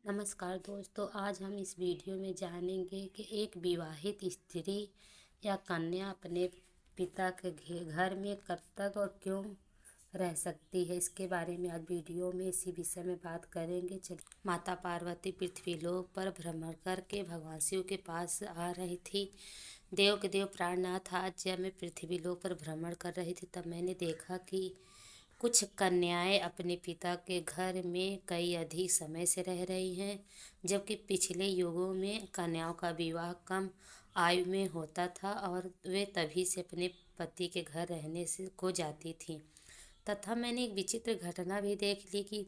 नमस्कार दोस्तों, आज हम इस वीडियो में जानेंगे कि एक विवाहित स्त्री या कन्या अपने पिता के घर में कब तक और क्यों रह सकती है। इसके बारे में आज वीडियो में इसी विषय में बात करेंगे। चलिए, माता पार्वती पृथ्वी लोक पर भ्रमण करके भगवान शिव के पास आ रही थी। देव के देव प्राणनाथ, आज जब मैं पृथ्वी लोक पर भ्रमण कर रही थी तब मैंने देखा कि कुछ कन्याएं अपने पिता के घर में कई अधिक समय से रह रही हैं, जबकि पिछले युगों में कन्याओं का विवाह कम आयु में होता था और वे तभी से अपने पति के घर रहने से को जाती थीं। तथा मैंने एक विचित्र घटना भी देख ली कि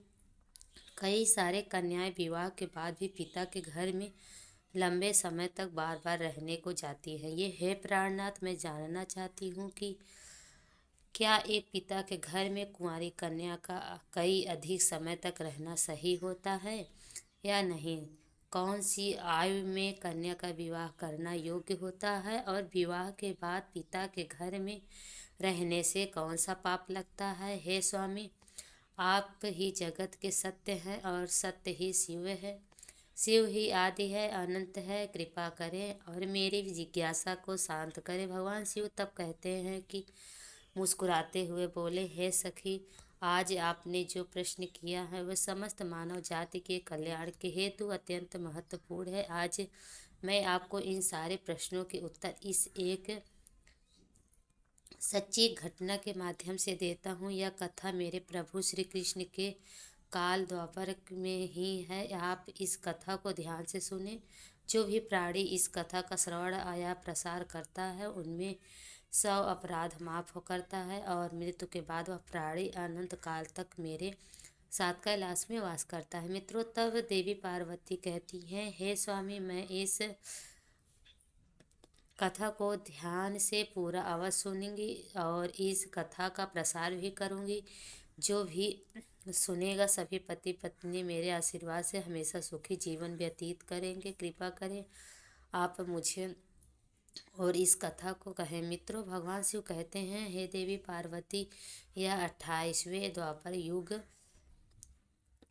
कई सारे कन्याएं विवाह के बाद भी पिता के घर में लंबे समय तक बार बार रहने को जाती है। ये है प्राणनाथ, मैं जानना चाहती हूँ कि क्या एक पिता के घर में कुंवारी कन्या का कई अधिक समय तक रहना सही होता है या नहीं? कौन सी आयु में कन्या का विवाह करना योग्य होता है और विवाह के बाद पिता के घर में रहने से कौन सा पाप लगता है? हे स्वामी, आप ही जगत के सत्य हैं और सत्य ही शिव है। शिव ही आदि है, अनंत है। कृपा करें और मेरी जिज्ञासा को शांत करें। भगवान शिव तब कहते हैं कि मुस्कुराते हुए बोले, हे सखी, आज आपने जो प्रश्न किया है वह समस्त मानव जाति के कल्याण के हेतु अत्यंत महत्वपूर्ण है। आज मैं आपको इन सारे प्रश्नों के उत्तर इस एक सच्ची घटना के माध्यम से देता हूँ। यह कथा मेरे प्रभु श्री कृष्ण के काल द्वापर में ही है। आप इस कथा को ध्यान से सुने। जो भी प्राणी इस कथा का श्रवण या प्रसार करता है उनमें 100 अपराध माफ करता है और मृत्यु के बाद वह प्राणी अनंत काल तक मेरे साथ कैलाश में वास करता है। मित्रों, तब देवी पार्वती कहती हैं, हे स्वामी, मैं इस कथा को ध्यान से पूरा अवश्य सुनूंगी और इस कथा का प्रसार भी करूंगी। जो भी सुनेगा सभी पति पत्नी मेरे आशीर्वाद से हमेशा सुखी जीवन व्यतीत करेंगे। कृपा करें आप मुझे और इस कथा को कहें। मित्रों, भगवान शिव कहते हैं, हे देवी पार्वती, यह 28वें द्वापर युग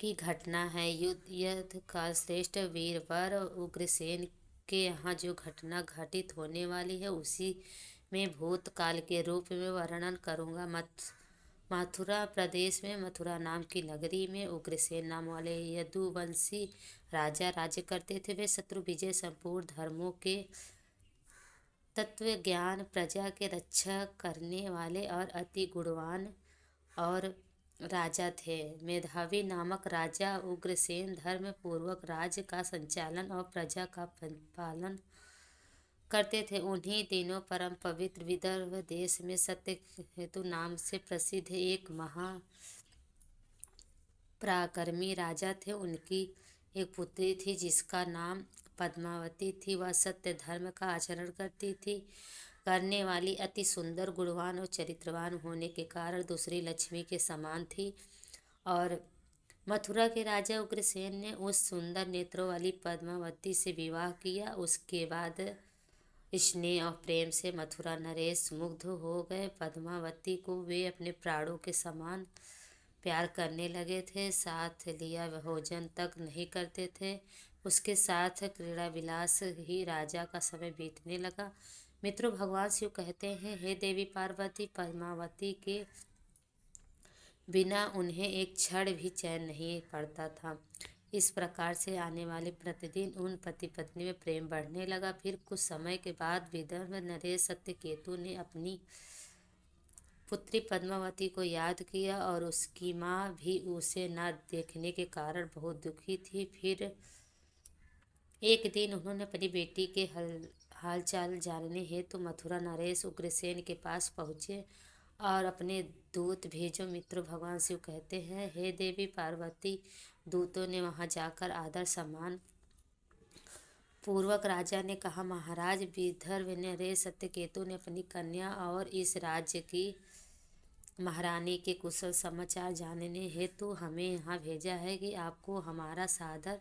की घटना है। युद्ध का श्रेष्ठ वीरवर उग्रसेन के यहाँ जो घटना घटित होने वाली है उसी में भूतकाल के रूप में वर्णन करूँगा। मथुरा प्रदेश में मथुरा नाम की नगरी में उग्रसेन नाम वाले यदुवंशी राजा राज्य करते थे। वे शत्रु विजय, संपूर्ण धर्मों के तत्व ज्ञान, प्रजा के रक्षा करने वाले और अति गुणवान और राजा थे। मेधावी नामक राजा उग्रसेन धर्म पूर्वक राज्य का संचालन और प्रजा का पालन करते थे। उन्हीं दिनों परम पवित्र विदर्भ देश में सत्य हेतु नाम से प्रसिद्ध एक पराक्रमी राजा थे। उनकी एक पुत्री थी जिसका नाम पद्मावती थी। वह सत्य धर्म का आचरण करने वाली अति सुंदर, गुणवान और चरित्रवान होने के कारण दूसरी लक्ष्मी के समान थी। और मथुरा के राजा उग्रसेन ने उस सुंदर नेत्रों वाली पद्मावती से विवाह किया। उसके बाद स्नेह और प्रेम से मथुरा नरेश मुग्ध हो गए। पद्मावती को वे अपने प्राणों के समान प्यार करने लगे थे। साथ लिया भोजन तक नहीं करते थे। उसके साथ क्रीड़ा विलास ही राजा का समय बीतने लगा। मित्रों, भगवान शिव कहते हैं, हे देवी पार्वती, पद्मावती के बिना उन्हें एक क्षण भी चैन नहीं पड़ता था। इस प्रकार से आने वाले प्रतिदिन उन पति पत्नी में प्रेम बढ़ने लगा। फिर कुछ समय के बाद विदर्भ नरेश सत्यकेतु ने अपनी पुत्री पद्मावती को याद किया और उसकी माँ भी उसे न देखने के कारण बहुत दुखी थी। फिर एक दिन उन्होंने अपनी बेटी के हालचाल जानने हेतु मथुरा नरेश उग्रसेन के पास पहुँचे और अपने दूत भेजो। मित्र, भगवान शिव कहते हैं, हे देवी पार्वती, दूतों ने वहां जाकर आदर सम्मान पूर्वक राजा ने कहा, महाराज, विदर्भ नरेश सत्यकेतु ने अपनी कन्या और इस राज्य की महारानी के कुशल समाचार जानने हेतु हमें यहाँ भेजा है कि आपको हमारा सादर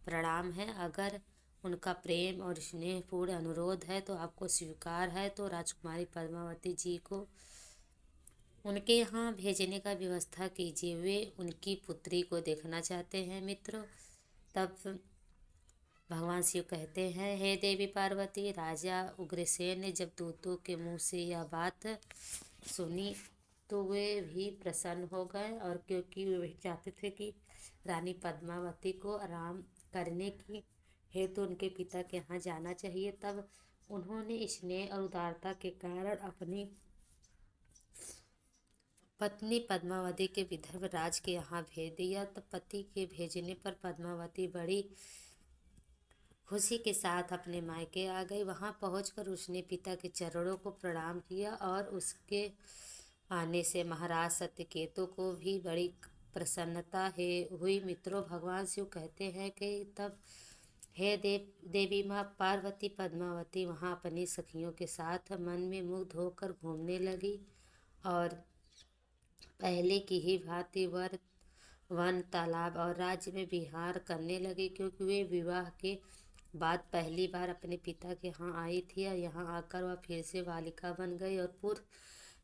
प्रणाम है। अगर उनका प्रेम और स्नेहपूर्ण अनुरोध है तो आपको स्वीकार है तो राजकुमारी पद्मावती जी को उनके यहाँ भेजने का व्यवस्था कीजिए। वे उनकी पुत्री को देखना चाहते हैं। मित्रों, तब भगवान शिव कहते हैं, हे देवी पार्वती, राजा उग्रसेन ने जब दूतों के मुंह से यह बात सुनी तो वे भी प्रसन्न हो गए, और क्योंकि वे चाहते थे कि रानी पद्मावती को आराम करने की हेतु उनके पिता के यहाँ जाना चाहिए, तब उन्होंने स्नेह और उदारता के कारण अपनी पत्नी पद्मावती के विदर्भ राज के यहाँ भेज दिया। तब पति के भेजने पर पद्मावती बड़ी खुशी के साथ अपने मायके आ गई। वहां पहुंचकर उसने पिता के चरणों को प्रणाम किया, और उसके आने से महाराज सत्यकेतु को भी बड़ी प्रसन्नता है हुई। मित्रों, भगवान शिव कहते हैं कि तब हे देवी माँ पार्वती पद्मावती वहाँ अपनी सखियों के साथ मन में मुग्ध होकर घूमने लगी, और पहले की ही भांति वन तालाब और राज्य में विहार करने लगी, क्योंकि वे विवाह के बाद पहली बार अपने पिता के यहाँ आई थी, और यहाँ आकर वह फिर से बालिका बन गई। और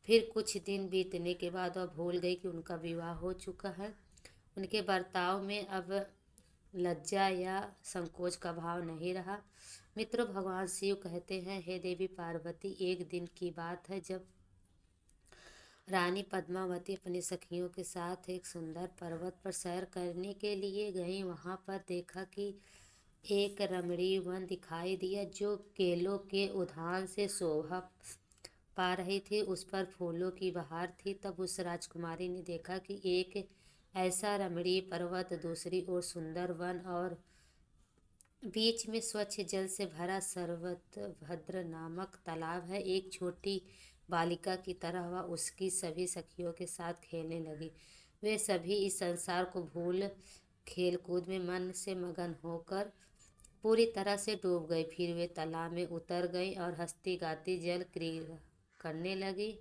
फिर कुछ दिन बीतने के बाद वह भूल गई कि उनका विवाह हो चुका है। उनके बर्ताव में अब लज्जा या संकोच का भाव नहीं रहा। मित्रों, भगवान शिव कहते हैं, हे देवी पार्वती, एक दिन की बात है जब रानी पद्मावती अपनी सखियों के साथ एक सुंदर पर्वत पर सैर करने के लिए गई। वहां पर देखा कि एक रमणीय वन दिखाई दिया जो केलों के उद्यान से शोभा पा रही थी। उस पर फूलों की बहार थी। तब उस राजकुमारी ने देखा कि एक ऐसा रमणीय पर्वत, दूसरी ओर सुंदर वन, और बीच में स्वच्छ जल से भरा सर्वतभद्र नामक तालाब है। एक छोटी बालिका की तरह वह उसकी सभी सखियों के साथ खेलने लगी। वे सभी इस संसार को भूल खेल कूद में मन से मगन होकर पूरी तरह से डूब गई। फिर वे तालाब में उतर गई और हंसती गाती जल क्रीड़ा करने लगी।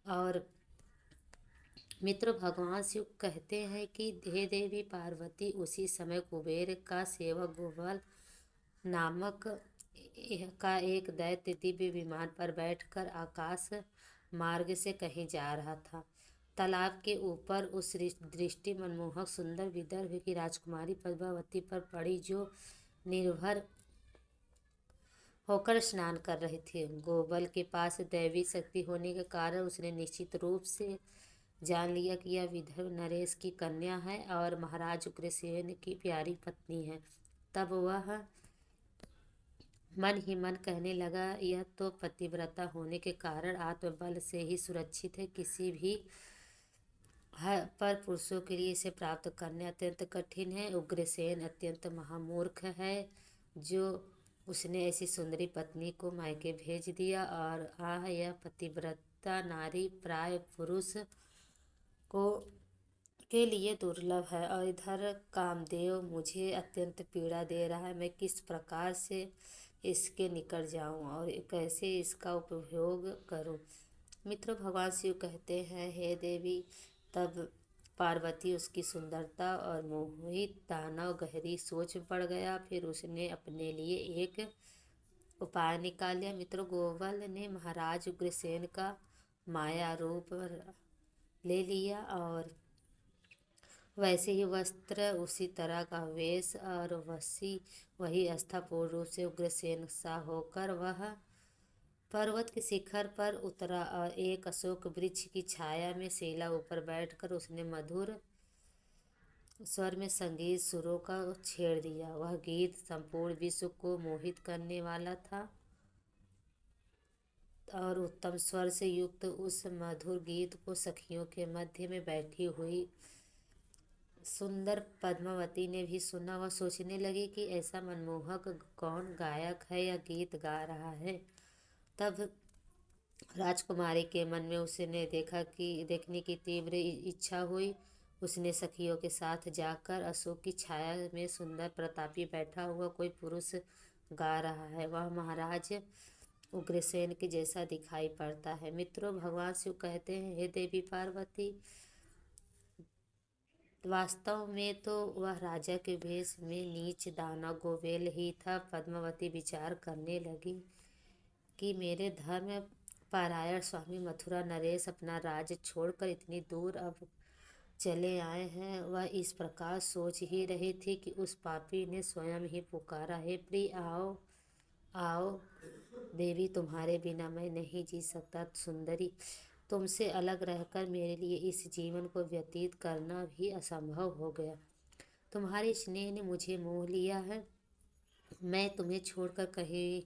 और मित्रों, भगवान शिव कहते हैं कि हे देवी पार्वती, उसी समय कुबेर का सेवक गोपाल नामक का एक दैत्य दिव्य विमान पर बैठकर आकाश मार्ग से कहीं जा रहा था। तालाब के ऊपर उस दृष्टि मनमोहक सुंदर विदर्भ की राजकुमारी पद्मावती पर पड़ी, जो निर्भर होकर स्नान कर रही थी। गोपाल के पास दैवी शक्ति होने के कारण उसने निश्चित रूप से जान लिया कि यह विदर्भ नरेश की कन्या है और महाराज उग्रसेन की प्यारी पत्नी है। तब वह मन ही मन कहने लगा, यह तो पतिव्रता होने के कारण आत्मबल से ही सुरक्षित है। किसी भी पर पुरुषों के लिए इसे प्राप्त करना अत्यंत कठिन है। उग्रसेन अत्यंत महामूर्ख है जो उसने ऐसी सुंदरी पत्नी को मायके भेज दिया। और यह पतिव्रता नारी प्राय पुरुष को के लिए दुर्लभ है। और इधर कामदेव मुझे अत्यंत पीड़ा दे रहा है। मैं किस प्रकार से इसके निकट जाऊं और कैसे इसका उपयोग करूं। मित्रों, भगवान शिव कहते हैं, हे देवी। तब पार्वती उसकी सुंदरता और मोहित दानव गहरी सोच में पड़ गया। फिर उसने अपने लिए एक उपाय निकाल लिया। मित्रों, गोपाल ने महाराज उग्रसेन का माया रूप ले लिया, और वैसे ही वस्त्र, उसी तरह का वेश, और वही आस्था पूर्ण रूप से उग्रसेन सा होकर वह पर्वत के शिखर पर उतरा, और एक अशोक वृक्ष की छाया में शिला ऊपर बैठकर उसने मधुर स्वर में संगीत सुरों का छेड़ दिया। वह गीत संपूर्ण विश्व को मोहित करने वाला था, और उत्तम स्वर से युक्त उस मधुर गीत को सखियों के मध्य में बैठी हुई सुंदर पद्मावती ने भी सुना। वह सोचने लगी कि ऐसा मनमोहक कौन गायक है या गीत गा रहा है। तब राजकुमारी के मन में उसने देखने की तीव्र इच्छा हुई। उसने सखियों के साथ जाकर अशोक की छाया में सुंदर प्रतापी बैठा हुआ कोई पुरुष गा रहा है। वह महाराज उग्रसेन के जैसा दिखाई पड़ता है। मित्रों, भगवान शिव कहते हैं, हे देवी पार्वती, वास्तव में तो वह राजा के भेष में नीच दानव गोवेल ही था। पद्मावती विचार करने लगी कि मेरे धर्म परायण स्वामी मथुरा नरेश अपना राज्य छोड़कर इतनी दूर अब चले आए हैं। वह इस प्रकार सोच ही रही थी कि उस पापी ने स्वयं ही पुकारा, हे प्रिय आओ आओ देवी, तुम्हारे बिना मैं नहीं जी सकता। सुंदरी, तुमसे अलग रहकर मेरे लिए इस जीवन को व्यतीत करना भी असंभव हो गया। तुम्हारे स्नेह ने मुझे मोह लिया है। मैं तुम्हें छोड़कर कहीं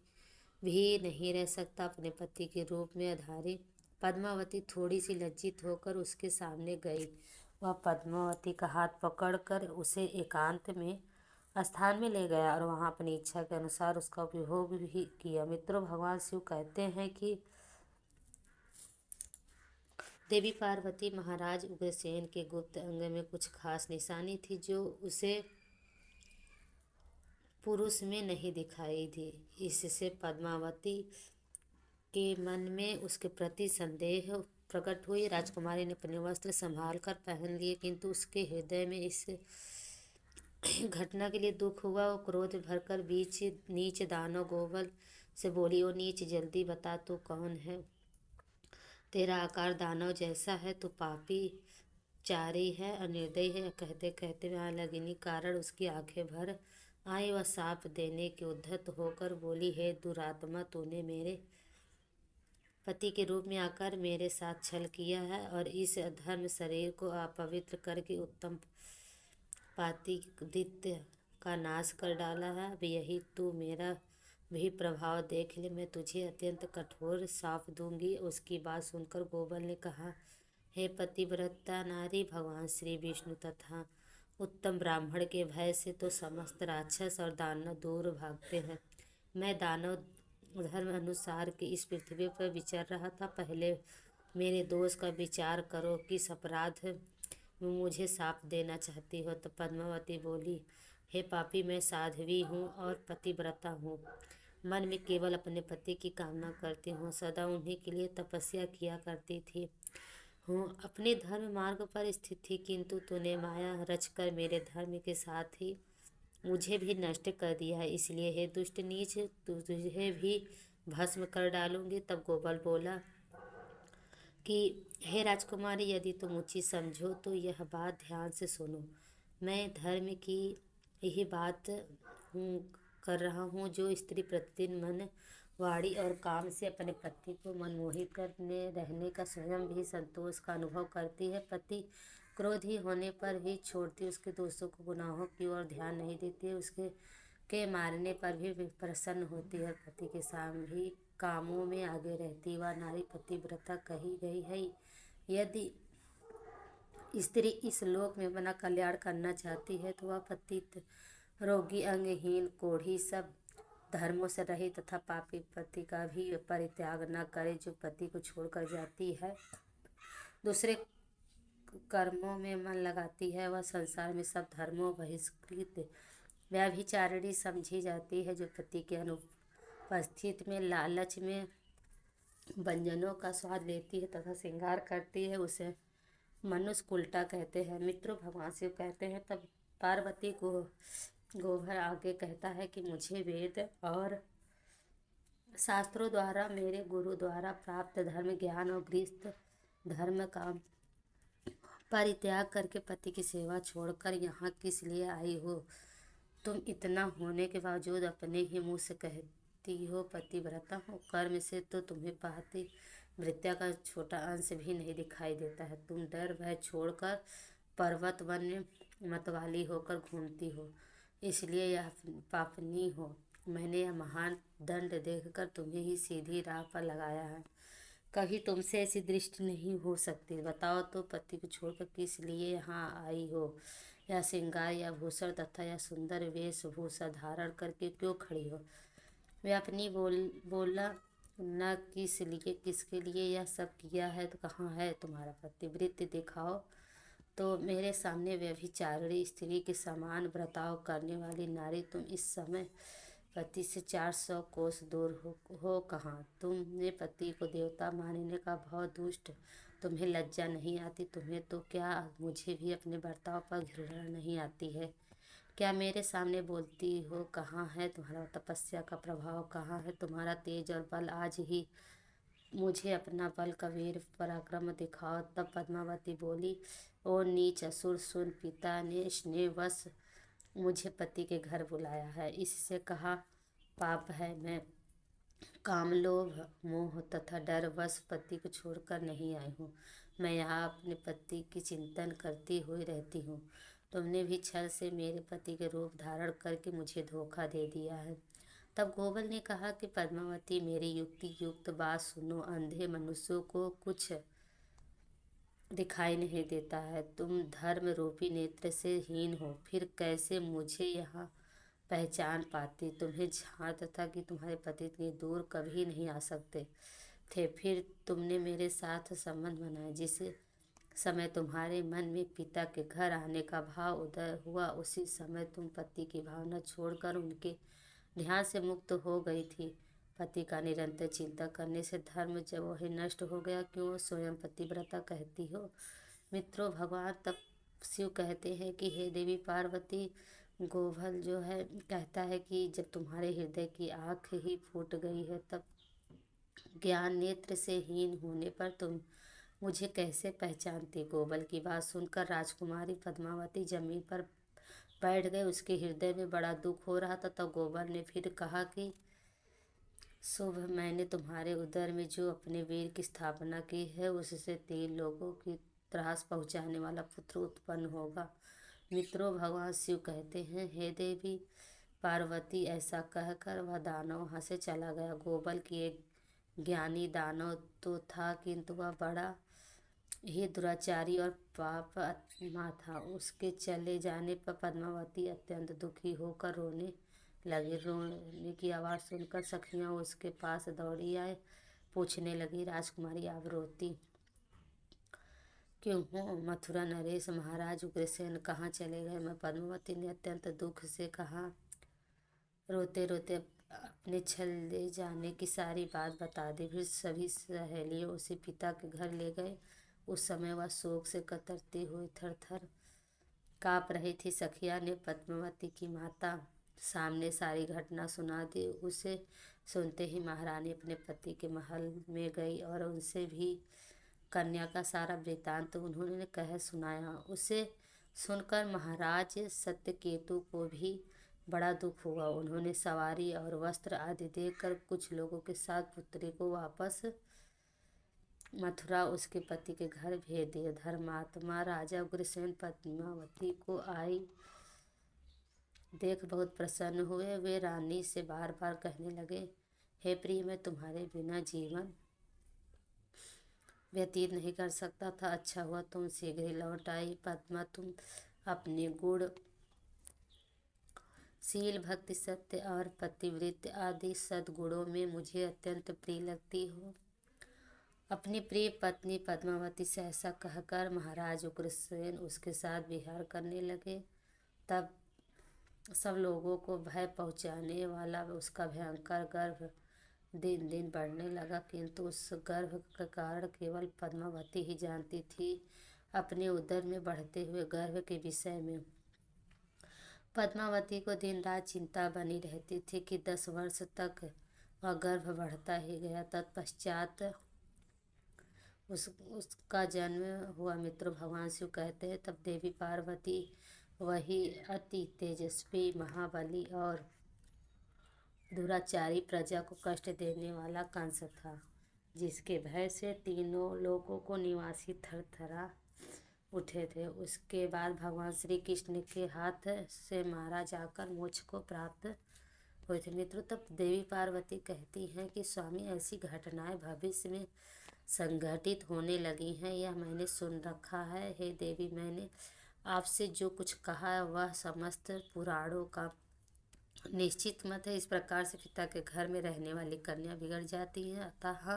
भी नहीं रह सकता। अपने पति के रूप में आधारी पद्मावती थोड़ी सी लज्जित होकर उसके सामने गई। वह पद्मावती का हाथ पकड़कर उसे एकांत में स्थान में ले गया और वहां अपनी इच्छा के अनुसार उसका उपभोग भी किया। मित्रों, भगवान शिव कहते हैं कि देवी पार्वती महाराज उग्रसेन के गुप्त अंग में कुछ खास निशानी थी जो उसे पुरुष में नहीं दिखाई दी। इससे पद्मावती के मन में उसके प्रति संदेह प्रकट हुई। राजकुमारी ने अपने वस्त्र संभाल कर पहन लिए, किंतु उसके हृदय में इस घटना के लिए दुख हुआ। वो क्रोध भरकर बीच नीच दानव गोवल से बोली, ओ नीच, जल्दी बता तू कौन है। तेरा आकार दानव जैसा है, तू पापी चारी है, अनिर्दयी है। कहते कहते वहाँ लगनी कारण उसकी आंखें भर आई। वह साप देने के उद्धत होकर बोली, हे दुरात्मा, तूने मेरे पति के रूप में आकर मेरे साथ छल किया है और इस अधर्म शरीर को अपवित्र करके उत्तम पातिव्रत्य का नाश कर डाला है। अब यही तू मेरा भी प्रभाव देख ले। मैं तुझे अत्यंत कठोर शाप दूंगी। उसकी बात सुनकर गोपाल ने कहा, हे पतिव्रता नारी, भगवान श्री विष्णु तथा उत्तम ब्राह्मण के भय से तो समस्त राक्षस और दानव दूर भागते हैं। मैं दानव धर्म अनुसार के इस पृथ्वी पर विचर रहा था। पहले मेरे दोष का विचार करो, किस अपराध में मुझे शाप देना चाहती हो। तो पद्मावती बोली, हे पापी, मैं साध्वी हूँ और पतिव्रता हूँ। मन में केवल अपने पति की कामना करती हूँ, सदा उन्हीं के लिए तपस्या किया करती थी हूँ, अपने धर्म मार्ग पर स्थित थी, किंतु तूने माया रचकर मेरे धर्म के साथ ही मुझे भी नष्ट कर दिया है। इसलिए हे दुष्ट नीच, तुझे भी भस्म कर डालूंगी। तब गोपाल बोला कि हे राजकुमारी, यदि तुम उचित समझो तो यह बात ध्यान से सुनो। मैं धर्म की यही बात हूँ कर रहा हूँ। जो स्त्री प्रतिदिन मन, वाणी और काम से अपने पति को मनमोहित करने रहने का स्वयं भी संतोष का अनुभव करती है, पति क्रोधी होने पर भी छोड़ती, उसके दोस्तों को गुनाहों की ओर ध्यान नहीं देती, उसके मारने पर भी प्रसन्न होती है, पति के सभी कामों में आगे रहती, वह नारी पतिव्रता कही गई है। यदि स्त्री इस लोक में अपना कल्याण करना चाहती है तो वह पतित, रोगी, अंगहीन, कोढ़ी, सब धर्मों से रहित तथा पापी पति का भी परित्याग न करे। जो पति को छोड़कर जाती है, दूसरे कर्मों में मन लगाती है, वह संसार में सब धर्मों बहिष्कृत व्यभिचारिणी समझी जाती है। जो पति के अनुपस्थित में लालच में व्यंजनों का स्वाद लेती है तथा श्रृंगार करती है, उसे मनुष्य उल्टा कहते हैं। मित्रों, भगवान शिव कहते हैं, तब पार्वती को गोबर आगे कहता है कि मुझे वेद और शास्त्रों द्वारा, मेरे गुरु द्वारा प्राप्त धर्म ज्ञान और गृहस्थ धर्म का परित्याग करके पति की सेवा छोड़कर यहाँ किस लिए आई हो। तुम इतना होने के बावजूद अपने ही मुँह से कहती हो पतिव्रता हो। कर्म से तो तुम्हें पातिव्रत्या का छोटा अंश भी नहीं दिखाई देता है। तुम डर भय छोड़कर पर्वत वन में मतवाली होकर घूमती हो, इसलिए यह पापनी हो। मैंने यह महान दंड देखकर तुम्हें ही सीधी राह पर लगाया है। कभी तुमसे ऐसी दृष्टि नहीं हो सकती। बताओ तो, पति को छोड़कर किस लिए यहाँ आई हो। या श्रृंगार या भूषण तथा या सुंदर वेशभूषा धारण करके क्यों खड़ी हो। वे अपनी बोला न किस लिए, किसके लिए यह सब किया है। तो कहाँ है तुम्हारा पतिव्रत, दिखाओ तो मेरे सामने। व्यभिचारिणी स्त्री के समान बर्ताव करने वाली नारी, तुम इस समय पति से 400 कोस दूर हो कहाँ। तुमने पति को देवता मानने का भाव दुष्ट, तुम्हें लज्जा नहीं आती। तुम्हें तो क्या, मुझे भी अपने बर्ताव पर घृणा नहीं आती है। क्या मेरे सामने बोलती हो। कहाँ है तुम्हारा तपस्या का प्रभाव, कहाँ है तुम्हारा तेज और बल। आज ही मुझे अपना बल का वीर पराक्रम दिखाओ। तब पद्मावती बोली, ओ नीच असुर, सुन, पिता ने स्नेहवश मुझे पति के घर बुलाया है। इससे कहा पाप है। मैं काम, लोभ, मोह तथा डर वश पति को छोड़कर नहीं आई हूँ। मैं यहाँ अपने पति की चिंतन करती हुई रहती हूँ। तुमने भी छल से मेरे पति के रूप धारण करके मुझे धोखा दे दिया है। तब गोपाल ने कहा कि पद्मावती, मेरी युक्ति युक्त बात सुनो। अंधे मनुष्यों को कुछ दिखाई नहीं देता है। तुम धर्म रूपी नेत्र से हीन हो, फिर कैसे मुझे यहाँ पहचान पाती? तुम्हें झांत था कि तुम्हारे पति के दूर कभी नहीं आ सकते थे। फिर तुमने मेरे साथ संबंध बनाया। जिस समय तुम्हारे मन में पिता के घर आने का भाव उदय हुआ, उसी समय तुम पति की भावना छोड़कर उनके ध्यान से मुक्त हो गई थी। पति का निरंतर चिंता करने से धर्म जब वही नष्ट हो गया, क्यों स्वयं पतिव्रता कहती हो? मित्रों, भगवान तब शिव कहते हैं कि हे देवी पार्वती, गोभल जो है कहता है कि जब तुम्हारे हृदय की आँख ही फूट गई है, तब ज्ञान नेत्र से हीन होने पर तुम मुझे कैसे पहचानती? गोपाल की बात सुनकर राजकुमारी पद्मावती जमीन पर बैठ गए। उसके हृदय में बड़ा दुख हो रहा था। तब गोपाल ने फिर कहा कि शुभ, मैंने तुम्हारे उदर में जो अपने वीर की स्थापना की है, उससे 3 लोगों की त्रास पहुंचाने वाला पुत्र उत्पन्न होगा। मित्रों, भगवान शिव कहते हैं, हे देवी पार्वती, ऐसा कहकर वह दानव वहाँ से चला गया। गोपाल की एक ज्ञानी दानव तो था, किंतु वह बड़ा ही दुराचारी और पाप आत्मा था। उसके चले जाने पर पद्मावती अत्यंत दुखी होकर रोने लगी। रोने की आवाज़ सुनकर सखियाँ उसके पास दौड़ी आए, पूछने लगी, राजकुमारी आप रोती क्यों हो? मथुरा नरेश महाराज उग्रसेन कहाँ चले गए? मैं पद्मावती ने अत्यंत दुख से कहा। रोते रोते अपने छले जाने की सारी बात बता दी। फिर सभी सहेलियों उसे पिता के घर ले गए। उस समय वह शोक से कतरती हुई थर थर काँप रही थी। सखिया ने पद्मावती की माता सामने सारी घटना सुना दी। उसे सुनते ही महारानी अपने पति के महल में गई और उनसे भी कन्या का सारा वृतांत उन्होंने कह सुनाया। उसे सुनकर महाराज सत्यकेतु को भी बड़ा दुख हुआ। उन्होंने सवारी और वस्त्र आदि देकर कुछ लोगों के साथ पुत्री को वापस मथुरा उसके पति के घर भेज दिए। धर्मात्मा राजा उग्रसेन पद्मावती को आई देख बहुत प्रसन्न हुए। वे रानी से बार बार कहने लगे, हे प्रिय, मैं तुम्हारे बिना जीवन व्यतीत नहीं कर सकता था। अच्छा हुआ तुम शीघ्र ही लौट आई। पद्मा, तुम अपने गुण शील, भक्ति, सत्य और पतिव्रत आदि सद्गुणों में मुझे अत्यंत प्रिय लगती हो। अपनी प्रिय पत्नी पद्मावती से ऐसा कहकर महाराज उग्रसेन उसके साथ विहार करने लगे। तब सब लोगों को भय पहुंचाने वाला उसका भयंकर गर्भ दिन दिन बढ़ने लगा, किंतु उस गर्भ का कारण केवल पद्मावती ही जानती थी। अपने उदर में बढ़ते हुए गर्भ के विषय में पद्मावती को दिन रात चिंता बनी रहती थी कि 10 वर्ष तक वह गर्भ बढ़ता ही गया। तत्पश्चात उसका जन्म हुआ। मित्र, भगवान शिव कहते हैं, तब देवी पार्वती वही अति तेजस्वी, महाबली और दुराचारी प्रजा को कष्ट देने वाला कंस था, जिसके भय से तीनों लोगों को निवासी थरथरा उठे थे। उसके बाद भगवान श्री कृष्ण के हाथ से मारा जाकर मोक्ष को प्राप्त हुए थे। मित्रों, तब देवी पार्वती कहती हैं कि स्वामी, ऐसी घटनाएं भविष्य में संघटित होने लगी हैं, यह मैंने सुन रखा है। हे देवी, मैंने आपसे जो कुछ कहा वह समस्त पुराणों का निश्चित मत है। इस प्रकार से पिता के घर में रहने वाली कन्या बिगड़ जाती हैं। अतः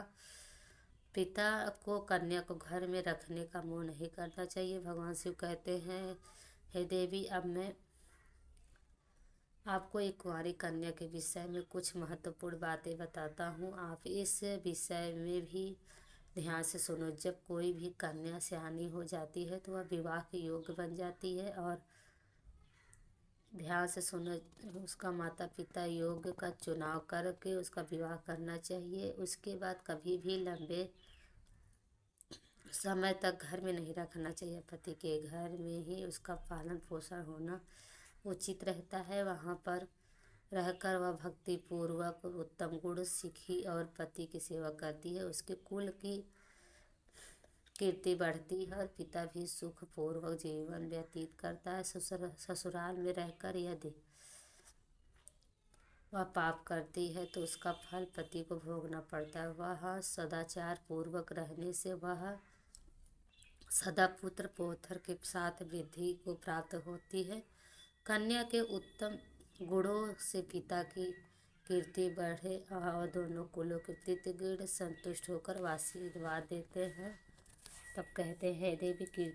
पिता को कन्या को घर में रखने का मोह नहीं करना चाहिए। भगवान शिव कहते हैं, हे देवी, अब मैं आपको एक कुंवारी कन्या के विषय में कुछ महत्वपूर्ण बातें बताता हूँ। आप इस विषय में भी ध्यान से सुनो। जब कोई भी कन्या सयानी हो जाती है तो वह विवाह के योग्य बन जाती है और ध्यान से सुनो। उसका माता पिता योग्य का चुनाव करके उसका विवाह करना चाहिए। उसके बाद कभी भी लंबे समय तक घर में नहीं रखना चाहिए। पति के घर में ही उसका पालन पोषण होना उचित रहता है। वहाँ पर रहकर वह भक्ति पूर्वक उत्तम गुण सीखी और पति की सेवा करती है। उसके कुल की कीर्ति बढ़ती है और पिता भी सुख पूर्वक जीवन व्यतीत करता है। ससुराल में रहकर यदि वह पाप करती है तो उसका फल पति को भोगना पड़ता है। वह सदाचार पूर्वक रहने से वह सदा पुत्र पौत्र के साथ वृद्धि को प्राप्त होती है। कन्या के उत्तम गुणों से पिता की कीर्ति बढ़े और दोनों कुलों के प्रतिगण संतुष्ट होकर आशीर्वाद देते हैं। तब कहते हैं देवी की